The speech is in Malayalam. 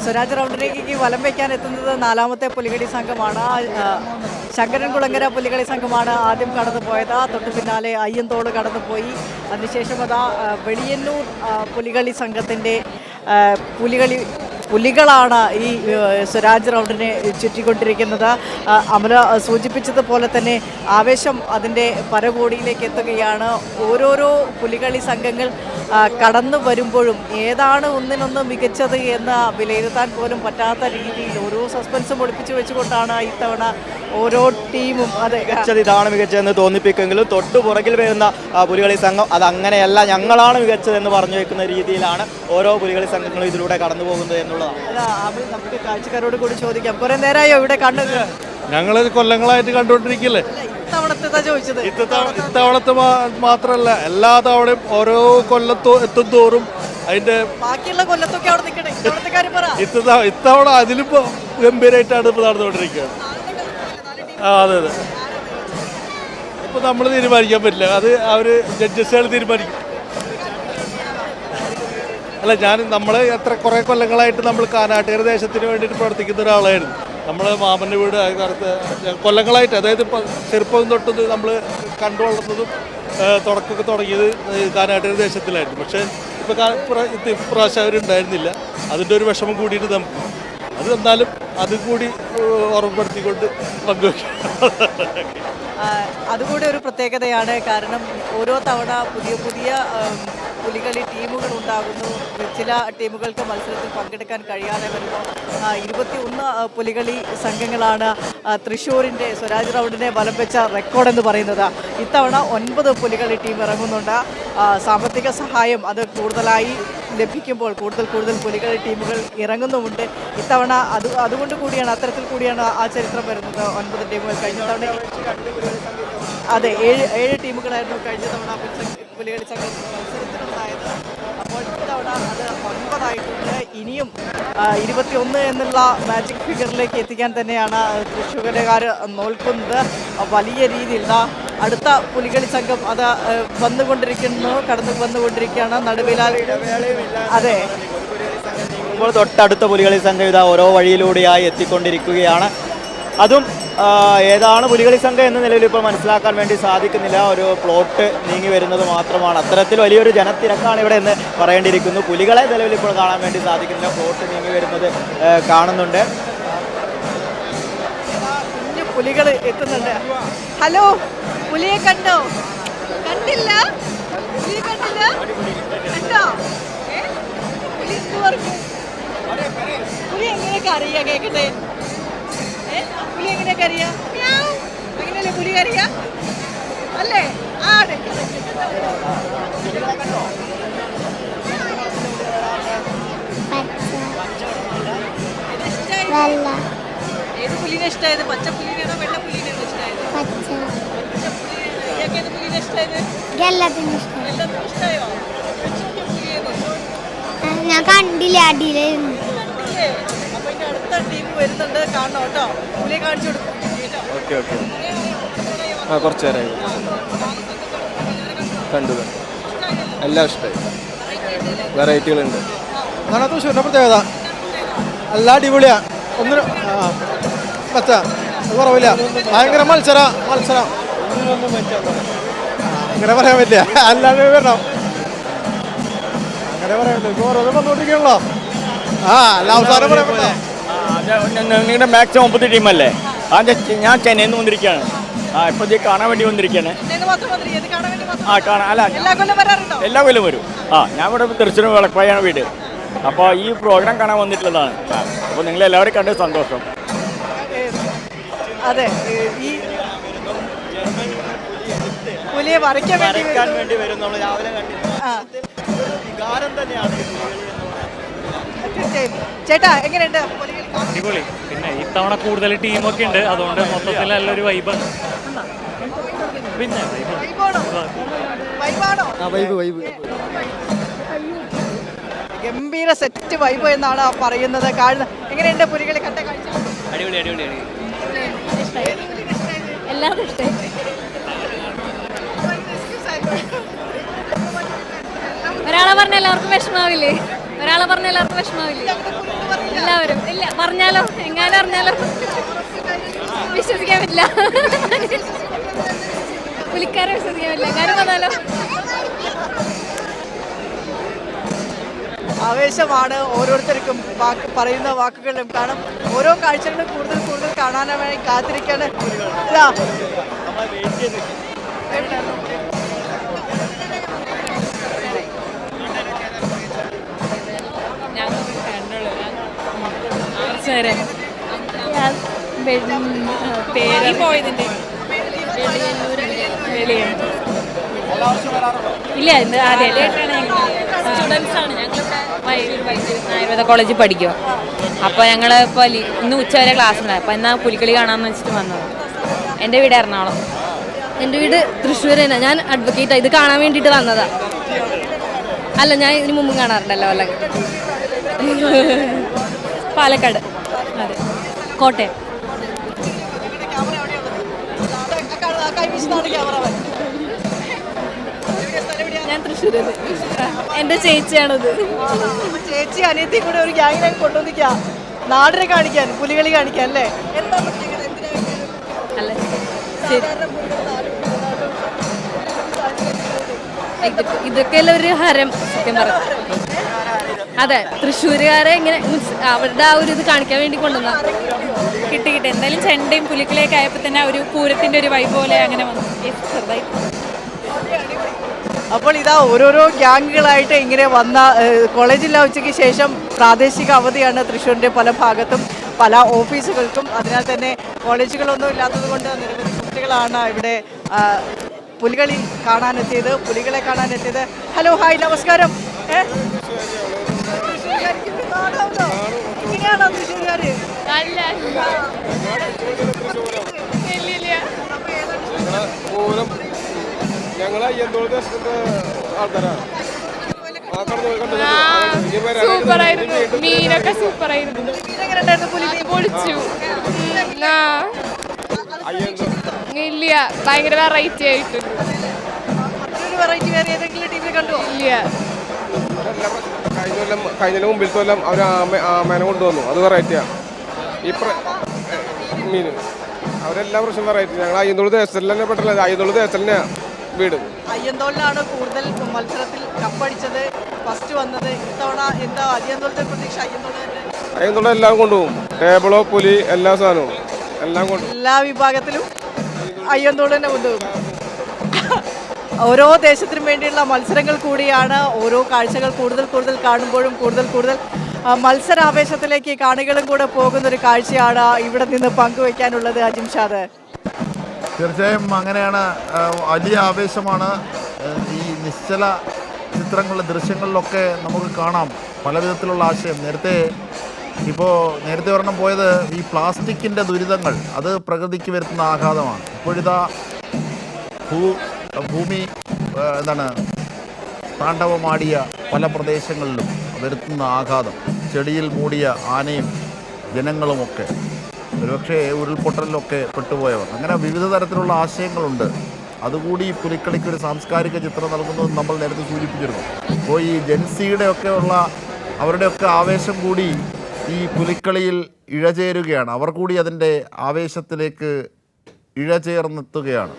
സ്വരാജ് റൗണ്ടിലേക്ക് വലം വയ്ക്കാൻ എത്തുന്നത് നാലാമത്തെ പുലികളി സംഘമാണ്. ശങ്കരൻകുളങ്ങര പുലികളി സംഘമാണ് ആദ്യം കടന്നു പോയത്. തൊട്ടു പിന്നാലെ അയ്യന്തോട് കടന്നുപോയി. അതിനുശേഷം അതാ വെളിയന്നൂർ പുലികളി സംഘത്തിൻ്റെ പുലികളാണ് ഈ സ്വരാജ് റൗണ്ടിനെ ചുറ്റിക്കൊണ്ടിരിക്കുന്നത്. അമല സൂചിപ്പിച്ചതുപോലെ തന്നെ ആവേശം അതിൻ്റെ പരകോടിയിലേക്ക് എത്തുകയാണ്. ഓരോരോ പുലികളി സംഘങ്ങൾ കടന്നു വരുമ്പോഴും ഏതാണ് ഒന്നിനൊന്ന് മികച്ചത് എന്ന് വിലയിരുത്താൻ പോലും പറ്റാത്ത രീതിയിൽ ഓരോ സസ്പെൻസും ഒളിപ്പിച്ചു വെച്ചുകൊണ്ടാണ് ഇത്തവണ ഓരോ ടീമും ഇതാണ് മികച്ചതെന്ന് തോന്നിപ്പിക്കുമെങ്കിലും തൊട്ടു പുറകിൽ വരുന്ന പുലികളി സംഘം അത് അങ്ങനെയല്ല, ഞങ്ങളാണ് മികച്ചതെന്ന് പറഞ്ഞു വെക്കുന്ന രീതിയിലാണ് ഓരോ പുലികളി സംഘങ്ങളും ഇതിലൂടെ കടന്നു പോകുന്നത് എന്നുള്ളതാണ്. നമുക്ക് കാഴ്ചക്കാരോട് കൂടി ചോദിക്കാം. കുറെ നേരമായോ ഇവിടെ കണ്ടത്? ഞങ്ങൾ കൊല്ലങ്ങളായിട്ട് കണ്ടുകൊണ്ടിരിക്കില്ലേ. ഇത്തവണത്തെ മാത്രമല്ല, എല്ലാ തവണയും ഓരോ എത്തും തോറും അതിന്റെ ബാക്കിയുള്ള കൊല്ലത്തൊക്കെ അവിടെ നിൽക്കണേ. ഇത്തവണ അതിലിപ്പോ ഗംഭീരമായിട്ടാണ് ഇപ്പൊ നടന്നുകൊണ്ടിരിക്കുകയാണ്. അതെ അതെ. ഇപ്പൊ നമ്മൾ തീരുമാനിക്കാൻ പറ്റില്ല, അത് അവര് ജഡ്ജസുകൾ തീരുമാനിക്കും. അല്ല, നമ്മൾ കുറെ കൊല്ലങ്ങളായിട്ട് നമ്മൾ കാനാട്ടുകര ദേശത്തിന് വേണ്ടിയിട്ട് പ്രവർത്തിക്കുന്ന ഒരാളായിരുന്നു. നമ്മൾ മാമൻ്റെ വീട് കാലത്ത് കൊല്ലങ്ങളായിട്ട്, അതായത് ചെറുപ്പം തൊട്ടത് നമ്മൾ കണ്ടു വളർന്നതും തുടക്കമൊക്കെ തുടങ്ങിയത് കാനാട്ടുകര ദേശത്തിലായിരുന്നു. പക്ഷേ ഇപ്രാവശ്യം അവരുണ്ടായിരുന്നില്ല. അതിൻ്റെ ഒരു വിഷമം കൂടിയിട്ട് നമുക്ക് അത് എന്നാലും അതും കൂടി ഓർമ്മപ്പെടുത്തിക്കൊണ്ട് പങ്കുവയ്ക്കും. അതുകൂടി ഒരു പ്രത്യേകതയാണ്. കാരണം ഓരോ തവണ പുതിയ പുലികളി ടീമുകൾ ഉണ്ടാകുന്നു. ചില ടീമുകൾക്ക് മത്സരത്തിൽ പങ്കെടുക്കാൻ കഴിയാതെ വരുന്നു. 21 പുലികളി സംഘങ്ങളാണ് തൃശ്ശൂരിൻ്റെ സ്വരാജ് റൗണ്ടിനെ വലം വെച്ച റെക്കോർഡെന്ന് പറയുന്നത്. ഇത്തവണ 9 പുലികളി ടീം ഇറങ്ങുന്നുണ്ട്. സാമ്പത്തിക സഹായം അത് കൂടുതലായി ലഭിക്കുമ്പോൾ കൂടുതൽ പുലികളി ടീമുകൾ ഇറങ്ങുന്നുമുണ്ട്. ഇത്തവണ അതുകൊണ്ട് കൂടിയാണ്, അത്തരത്തിൽ കൂടിയാണ് ആ ചരിത്രം വരുന്നത്. 9 ടീമുകൾ കഴിഞ്ഞ തവണ അതെ 7 ടീമുകളായിരുന്നു കഴിഞ്ഞ തവണ പുലികളി സംഘം മത്സരത്തിലുണ്ടായത്. അപ്പോൾ ഇത്തവണ അത് 9 ആയിട്ടുണ്ട്. ഇനിയും 21 എന്നുള്ള മാജിക് ഫിഗറിലേക്ക് എത്തിക്കാൻ തന്നെയാണ് തൃശ്ശൂരുകാർ നോൽക്കുന്നത്. വലിയ രീതിയിൽ അടുത്ത പുലികളി സംഘം അത് കടന്നു വന്നുകൊണ്ടിരിക്കുകയാണ്. നടുവിലാൽ അതെ ഇപ്പോൾ തൊട്ടടുത്ത പുലികളി സംഘം ഇതാ ഓരോ വഴിയിലൂടെയായി എത്തിക്കൊണ്ടിരിക്കുകയാണ്. അതും ഏതാണ് പുലികളി സംഘം എന്ന നിലയിൽ ഇപ്പോൾ മനസ്സിലാക്കാൻ വേണ്ടി സാധിക്കുന്നില്ല. ഒരു പ്ലോട്ട് നീങ്ങി വരുന്നത് മാത്രമാണ്. അത്തരത്തിൽ വലിയൊരു ജനത്തിരക്കാണ് ഇവിടെ എന്ന് പറയേണ്ടിയിരിക്കുന്നു. പുലികളെ നിലവിൽ ഇപ്പോൾ കാണാൻ വേണ്ടി സാധിക്കുന്നില്ല. പ്ലോട്ട് നീങ്ങി വരുന്നത് കാണുന്നുണ്ട്. കുഞ്ഞു പുലികൾ എത്തുന്നുണ്ട്. ഹലോ, പുലിയെ കണ്ടോ? കണ്ടില്ല? പുലിയെ കണ്ടില്ല? കണ്ടോ? പുലി എങ്ങനെയൊക്കെ അറിയാ? കേക്കട്ടെ, പുലി എങ്ങനെയൊക്കെ അറിയാം? അങ്ങനെയല്ലേ പുലി അറിയാ അല്ലേ? ഏത് പുലിനെ ഇഷ്ടമായത്? പച്ച പുലിനെയാണോ വെള്ള പുലിനെയാണോ ഇഷ്ടമായത്? ഏത് പുലിനെ ഇഷ്ടമായത്? ഇഷ്ടമായോ? ഞാൻ കണ്ടില്ല, അടിയിലായിരുന്നു. അപ്പൊ ഇനി അടുത്ത ടീം വരുന്നുണ്ട്, കാണണം കേട്ടോ. പുലിയെ കാണിച്ചു കൊടുക്കും. കുറച്ച് നേരമായി കണ്ടു, എല്ലാം ഇഷ്ടമായി. വെറൈറ്റികളുണ്ട്. അതാണ് തൃശ്ശൂരിൻ്റെ പ്രത്യേകത. എല്ലാം അടിപൊളിയാ. ഒന്നിനും കുറവില്ല. ഭയങ്കര മത്സരം അങ്ങനെ പറയാൻ പറ്റില്ല. അല്ലാണ്ട് വരണം, അങ്ങനെ പറയാൻ പറ്റില്ല. ഓരോന്നും വന്നുകൊണ്ടിരിക്കണല്ലോ. അല്ല അവസാനം പറയാൻ പറ്റില്ല. നിങ്ങളുടെ മാക്സിമം 9 ടീമല്ലേ? ഞാൻ ചെന്നൈയിൽ നിന്ന് വന്നിരിക്കുകയാണ്. ഇപ്പോൾ ഇത് കാണാൻ വേണ്ടി വന്നിരിക്കുകയാണ്. എല്ലാ കൊല്ലം വരും. ഞാൻ ഇവിടെ തൃശ്ശൂർ വിളപ്പായാണ് വീട്. അപ്പോൾ ഈ പ്രോഗ്രാം കാണാൻ വന്നിട്ടുള്ളതാണ്. അപ്പോൾ നിങ്ങളെല്ലാവരും കണ്ടത് സന്തോഷം. അതെ, ഈ പുലിയെ വരയ്ക്കാൻ വേണ്ടി വരും. നമ്മൾ രാവിലെ തന്നെയാണ്. ചേട്ടാ, എങ്ങനെയുണ്ട്? അടിപൊളി. പിന്നെ ഇത്തവണ കൂടുതൽ ടീമൊക്കെ ഉണ്ട്, അതുകൊണ്ട് മൊത്തത്തിൽ നല്ലൊരു വൈബാണ്. പിന്നെ ഗംഭീര സെറ്റ് വൈബ് എന്നാണ് പറയുന്നത്. എങ്ങനെയുണ്ട് പുലികളി കണ്ട കാഴ്ച? അടിപൊളി. എല്ലാവരും ഇഷ്ടമായി. ഒരാളെ പറഞ്ഞ എല്ലാവർക്കും വിഷമാവില്ലേ? ഒരാളെ പറഞ്ഞ എല്ലാവർക്കും വിഷമമില്ല. എല്ലാവരും ഇല്ല പറഞ്ഞാലോ എങ്ങാനും അറിഞ്ഞാലോ വിശ്വസിക്കാൻ പറ്റില്ല. പുലിക്കാരെ വിശ്വസിക്കാൻ പറ്റില്ല. എങ്ങാനും വന്നാലോ. ആവേശമാണ് ഓരോരുത്തർക്കും പറയുന്ന വാക്കുകളിലും. കാരണം ഓരോ കാഴ്ചകളും കൂടുതൽ കൂടുതൽ കാണാനായി കാത്തിരിക്കാണ്. ഇതാ. ഇല്ല സ്റ്റുഡൻസ് ആണ്. ഞങ്ങളിവിടെ ആയുർവേദ കോളേജിൽ പഠിക്കുക. അപ്പോൾ ഞങ്ങൾ ഇപ്പോൾ ഇന്ന് ഉച്ചവരെ ക്ലാസ് ഉണ്ടായി. അപ്പോൾ എന്നാൽ പുലിക്കളി കാണാമെന്ന് വെച്ചിട്ട് വന്നത്. എൻ്റെ വീട് എറണാകുളം. എൻ്റെ വീട് തൃശ്ശൂർ തന്നെ. ഞാൻ അഡ്വക്കേറ്റാണ്. ഇത് കാണാൻ വേണ്ടിയിട്ട് വന്നതാ. അല്ല ഞാൻ ഇതിന് മുമ്പും കാണാറുണ്ടല്ലോ. അല്ല പാലക്കാട്. അതെ കോട്ടയം. ഞാൻ തൃശ്ശൂർ. എൻ്റെ ചേച്ചിയാണത്. ചേച്ചി അനിയത്തി കൂടെ ഒരു ഗ്യാങ്ങിലേക്ക് കൊണ്ടുവന്നിക്കുക നാടിനെ കാണിക്കാൻ, പുലികളി കാണിക്കാൻ അല്ലേ? എന്താ അല്ല ശരി. ഇതൊക്കെയല്ല ഒരു ഹരം സത്യം പറഞ്ഞു. അതെ തൃശ്ശൂരുകാരെ ഇങ്ങനെ അവരുടെ ആ ഒരു ഇത് കാണിക്കാൻ വേണ്ടി കൊണ്ടുവന്ന കിട്ടി. എന്തായാലും ചെണ്ടയും പുലിക്കളിയൊക്കെ ആയപ്പോൾ തന്നെ ഒരു പൂരത്തിൻ്റെ ഒരു വൈബ് പോലെ അങ്ങനെ വന്നു ചെറുതായി. അപ്പോൾ ഇതാ ഓരോരോ ഗ്യാങ്ങുകളായിട്ട് ഇങ്ങനെ വന്ന കോളേജില്ല ഉച്ചയ്ക്ക് ശേഷം പ്രാദേശിക അവധിയാണ് തൃശ്ശൂരിൻ്റെ പല ഭാഗത്തും പല ഓഫീസുകൾക്കും. അതിനാൽ തന്നെ കോളേജുകളൊന്നും ഇല്ലാത്തത് കൊണ്ട് നിരവധി കുട്ടികളാണ് ഇവിടെ പുലികളി കാണാനെത്തിയത്, പുലികളെ കാണാനെത്തിയത്. ഹലോ, ഹായ്, നമസ്കാരം. ഇങ്ങനെയാണോ തൃശ്ശൂർകാർ? ഞങ്ങൾ അയ്യന്തോൾ ദേശത്തിന്റെ ആൾക്കാരാണ്. സൂപ്പറായിരുന്നു. മീനൊക്കെ സൂപ്പറായിരുന്നു. പൊളിച്ചു. ഇല്ല ഭയങ്കര വെറൈറ്റി ആയിട്ടുണ്ട്. ഇല്ല കഴിഞ്ഞ മുമ്പിലത്തെ കൊല്ലം അവർ ആമേനെ കൊണ്ടുവന്നു. അത് വെറൈറ്റിയാ. മീൻ അവരെല്ലാം പ്രശ്നം വെറൈറ്റി. ഞങ്ങൾ അയ്യന്തോൾ ദേശത്തിൽ തന്നെ പെട്ടല്ല. അയ്യന്തോൾ ദേശത്തിൽ തന്നെയാണ് വീട്. അയ്യന്തോളിലാണ് കൂടുതൽ മത്സരത്തിൽ കപ്പടിച്ചത്, ഫസ്റ്റ് വന്നത്. ഇത്തവണ എന്താ അയ്യന്തോളത്തെ പ്രതീക്ഷ? അയ്യന്തോളം എല്ലാം കൊണ്ടുപോകും. ടേബിളോ പുലി എല്ലാ സാധനവും എല്ലാം കൊണ്ടുപോകും. എല്ലാ വിഭാഗത്തിലും അയ്യന്തോൾ തന്നെ കൊണ്ടുപോകും. ഓരോ ദേശത്തിനും വേണ്ടിയുള്ള മത്സരങ്ങൾ കൂടിയാണ്. ഓരോ കാഴ്ചകൾ കൂടുതൽ കൂടുതൽ കാണുമ്പോഴും കൂടുതൽ കൂടുതൽ മത്സരാവേശത്തിലേക്ക് കാണികളും കൂടെ പോകുന്നൊരു കാഴ്ചയാണ് ഇവിടെ നിന്ന് പങ്കുവയ്ക്കാനുള്ളത്. അജിംഷാദ്, തീർച്ചയായും അങ്ങനെയാണ്. വലിയ ആവേശമാണ്. ഈ നിശ്ചല ചിത്രങ്ങളിലെ ദൃശ്യങ്ങളിലൊക്കെ നമുക്ക് കാണാം പല വിധത്തിലുള്ള ആശയം. നേരത്തെ ഒരെണ്ണം പോയത് ഈ പ്ലാസ്റ്റിക്കിൻ്റെ ദുരിതങ്ങൾ, അത് പ്രകൃതിക്ക് വരുത്തുന്ന ആഘാതമാണ്. ഇപ്പോഴിതാ ഭൂമി താണ്ഡവമാടിയ പല പ്രദേശങ്ങളിലും വരുത്തുന്ന ആഘാതം, ചെടിയിൽ മൂടിയ ആനയും ജനങ്ങളുമൊക്കെ, ഒരുപക്ഷെ ഉരുൾപൊട്ടലിലൊക്കെ പെട്ടുപോയവർ, അങ്ങനെ വിവിധ തരത്തിലുള്ള ആശയങ്ങളുണ്ട്. അതുകൂടി പുലിക്കളിക്കൊരു സാംസ്കാരിക ചിത്രം നൽകുന്നതെന്ന് നമ്മൾ നേരത്തെ സൂചിപ്പിച്ചിരുന്നു. അപ്പോൾ ഈ ജെൻസിയുടെ അവരുടെയൊക്കെ ആവേശം കൂടി ഈ പുലിക്കളിയിൽ ഇഴചേരുകയാണ്. അവർ കൂടി അതിൻ്റെ ആവേശത്തിലേക്ക് ഇഴചേർന്നെത്തുകയാണ്.